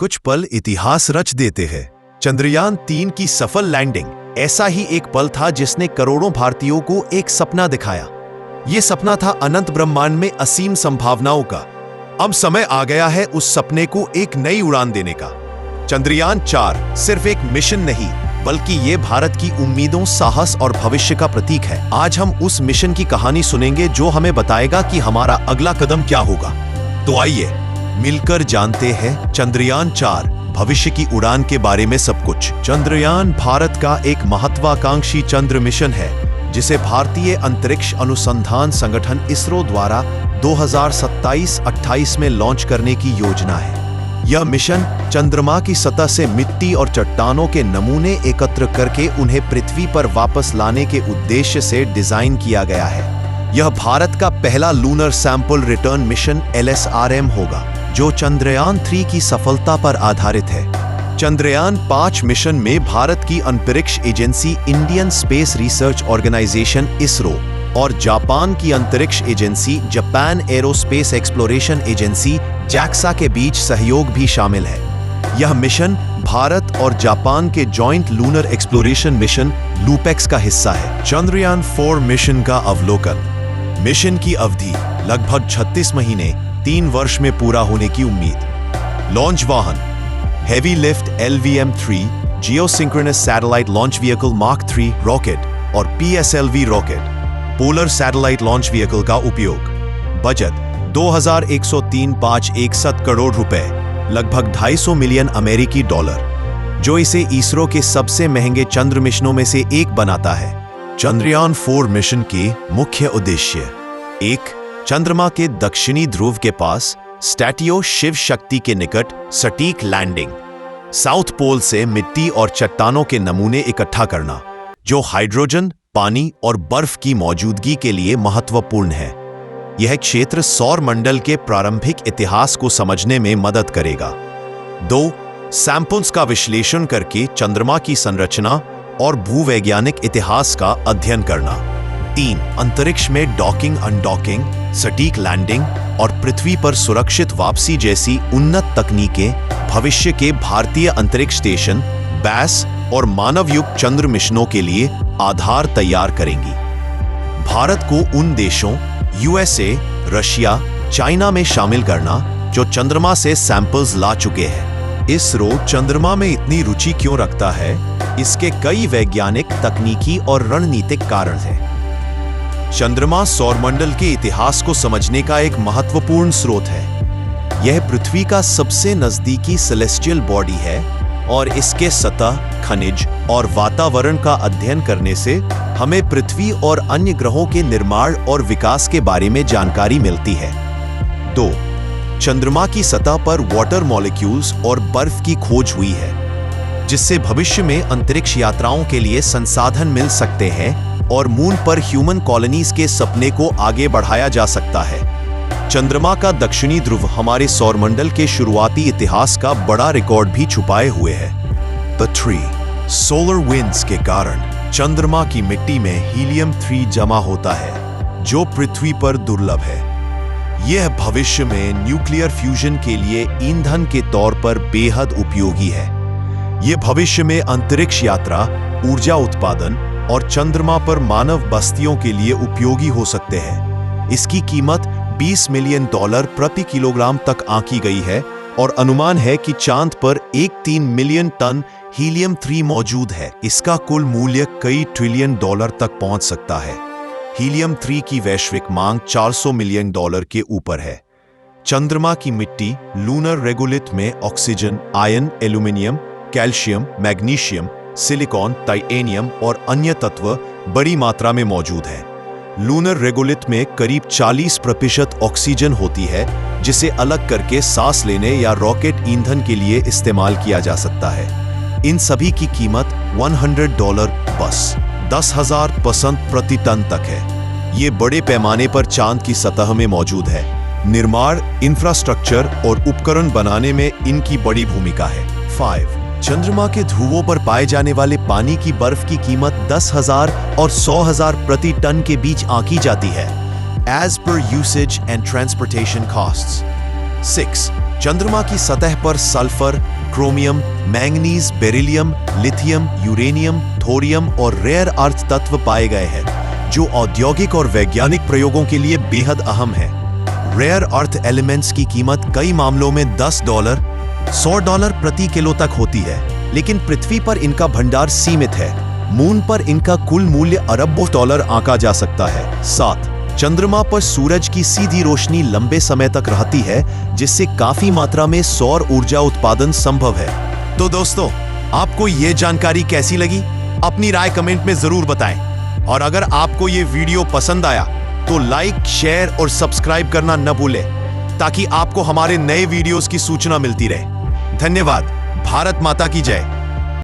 कुछ पल इतिहास रच देते हैं। चंद्रयान 3 की सफल लैंडिंग ऐसा ही एक पल था जिसने करोड़ों भारतीयों को एक सपना दिखाया। यह सपना था अनंत ब्रह्मांड में असीम संभावनाओं का। अब समय आ गया है उस सपने को एक नई उड़ान देने का। चंद्रयान 4 सिर्फ एक मिशन नहीं, बल्कि ये भारत की उम्मीदों, साहस और भविष्य का प्रतीक है। आज हम उस मिशन की कहानी सुनेंगे जो हमें बताएगा कि हमारा अगला कदम क्या होगा। तो आइए मिलकर जानते हैं चंद्रयान 4 भविष्य की उड़ान के बारे में सब कुछ। चंद्रयान भारत का एक महत्वाकांक्षी चंद्र मिशन है जिसे भारतीय अंतरिक्ष अनुसंधान संगठन इसरो द्वारा 2027-28 में लॉन्च करने की योजना है। यह मिशन चंद्रमा की सतह से मिट्टी और चट्टानों के नमूने एकत्र करके उन्हें पृथ्वी पर वापस लाने के उद्देश्य से डिजाइन किया गया है। यह भारत का पहला lunar sample return mission LSRM होगा, जो चंद्रयान 3 की सफलता पर आधारित है। चंद्रयान 5 मिशन में भारत की अंतरिक्ष agency Indian Space Research Organisation ISRO और जापान की अंतरिक्ष agency Japan Aerospace Exploration Agency JAXA के बीच सहयोग भी शामिल है। यह मिशन भारत और जापान के joint lunar exploration mission LUPEX का हिस्सा है। चंद्रयान 4 मिशन का अवलोकन। मिशन की अवधि लगभग 36 महीने 3 वर्ष में पूरा होने की उम्मीद। लॉन्च वाहन heavy lift LVM-3 geosynchronous satellite launch vehicle mark 3 rocket और PSLV rocket polar satellite launch vehicle का उपयोग। बजट 2103.561 करोड़ रुपए, लगभग 250 मिलियन अमेरिकी डॉलर, जो इसे इसरो के सबसे महंगे चंद्र मिशनों में से एक बनाता है। चंद्रयान 4 मिशन के मुख्य उद्देश्य: 1. चंद्रमा के दक्षिणी ध्रुव के पास स्टैटियो शिव शक्ति के निकट सटीक लैंडिंग। साउथ पोल से मिट्टी और चट्टानों के नमूने इकट्ठा करना, जो हाइड्रोजन, पानी और बर्फ की मौजूदगी के लिए महत्वपूर्ण है। यह क्षेत्र सौर मंडल के प्रारंभिक इतिहास को समझने में मदद करेगा। 2. सैंपल्स का विश्लेषण करके चंद्रमा की संरचना और भूवैज्ञानिक इतिहास का अध्ययन करना। 3. अंतरिक्ष में डॉकिंग, अनडॉकिंग, सटीक लैंडिंग और पृथ्वी पर सुरक्षित वापसी जैसी उन्नत तकनीकें भविष्य के भारतीय अंतरिक्ष स्टेशन बैस और मानवयुक्त चंद्र मिशनों के लिए आधार तैयार करेंगी। भारत को उन देशों USA, रशिया, चाइना में शामिल करना जो चंद्रमा से सैंपल्स ला चुके हैं। इसरो चंद्रमा में इतनी रुचि क्यों रखता है? इसके कई वैज्ञानिक, तकनीकी और रणनीतिक कारण हैं। चंद्रमा सौरमंडल के इतिहास को समझने का एक महत्वपूर्ण स्रोत है। यह पृथ्वी का सबसे नजदीकी सेलेस्टियल बॉडी है और इसके सतह, खनिज और वातावरण का अध्ययन करने से हमें पृथ्वी और अन्य ग्रहों के निर्माण और विकास के बारे में जानकारी मिलती है। 2. चंद्रमा की सतह पर वाटर मॉलिक्यूल्स और बर्फ की खोज हुई है, जिससे भविष्य में अंतरिक्ष यात्राओं के लिए संसाधन मिल सकते हैं और मून पर ह्यूमन कॉलोनीज के सपने को आगे बढ़ाया जा सकता है। चंद्रमा का दक्षिणी ध्रुव हमारे सौरमंडल के शुरुआती इतिहास का बड़ा रिकॉर्ड भी छुपाए हुए है। 3. सोलर विंड्स के कारण चंद्रमा की मिट्टी में हीलियम-3 जमा होता है, जो पृथ्वी पर दुर्लभ है। यह भविष्य में न्यूक्लियर फ्यूजन के लिए ईंधन के तौर पर बेहद उपयोगी है। यह भविष्य में अंतरिक्ष यात्रा, ऊर्जा उत्पादन और चंद्रमा पर मानव बस्तियों के लिए उपयोगी हो सकते हैं। इसकी कीमत $20 मिलियन प्रति किलोग्राम तक आंकी गई है और अनुमान है कि चांद पर 13 मिलियन टन हीलियम-3 मौजूद है। इसका कुल मूल्य कई ट्रिलियन डॉलर तक पहुंच सकता है। हीलियम-3 की वैश्विक मांग $400 मिलियन के ऊपर है। चंद्रमा की मिट्टी लूनर रेगोलिथ में oxygen, iron, aluminium, calcium, magnesium, silicon, titanium और अन्य तत्व बड़ी मात्रा में मौजूद है। लूनर रेगोलिथ में करीब 40% ऑक्सीजन होती है, जिसे अलग करके सांस लेने या रॉकेट ईंधन के लिए इस्तेमाल किया जा सकता है। इन सभी की कीमत $100 बस 10,000 पसंद प्रति टन तक है। ये बड़े पैमाने पर चांद की सतह में मौजूद है। निर्माण, इंफ्रास्ट्रक्चर और उपकरण बनाने में इनकी बड़ी भूमिका है। 5. चंद्रमा के ध्रुवों पर पाए जाने वाले पानी की बर्फ की कीमत 10,000 और 100,000 प्रति टन के बीच आंकी जाती है, as per usage and transportation costs. 6. चंद्रमा की सतह पर sulphur, chromium, manganese, beryllium, lithium, uranium, thorium और रेयर अर्थ तत्व पाए गए हैं, जो औद्योगिक और वैज्ञानिक प्रयोगों के लिए बेहद अहम है। रेयर अर्थ एलिमेंट्स की कीमत कई मामलों में $10, $100 प्रति किलो तक होती है, लेकिन पृथ्वी पर इनका भंडार सीमित है। मून पर इनका कुल मूल्य अरबों डॉलर आंका जा सकता है। 7. चंद्रमा पर सूरज की सीधी रोशनी लंबे समय तक रहती है, जिससे काफी मात्रा में सौर ऊर्जा उत्पादन संभव है। तो दोस्तों, आपको ये जानकारी कैसी लगी? अपनी राय कमेंट में जरूर बताएं। और अगर आपको ये वीडियो पसंद आया तो लाइक, शेयर और सब्सक्राइब करना न भूलें, ताकि आपको हमारे नए वीडियोस की सूचना मिलती रहे। धन्यवाद। भारत माता की जय।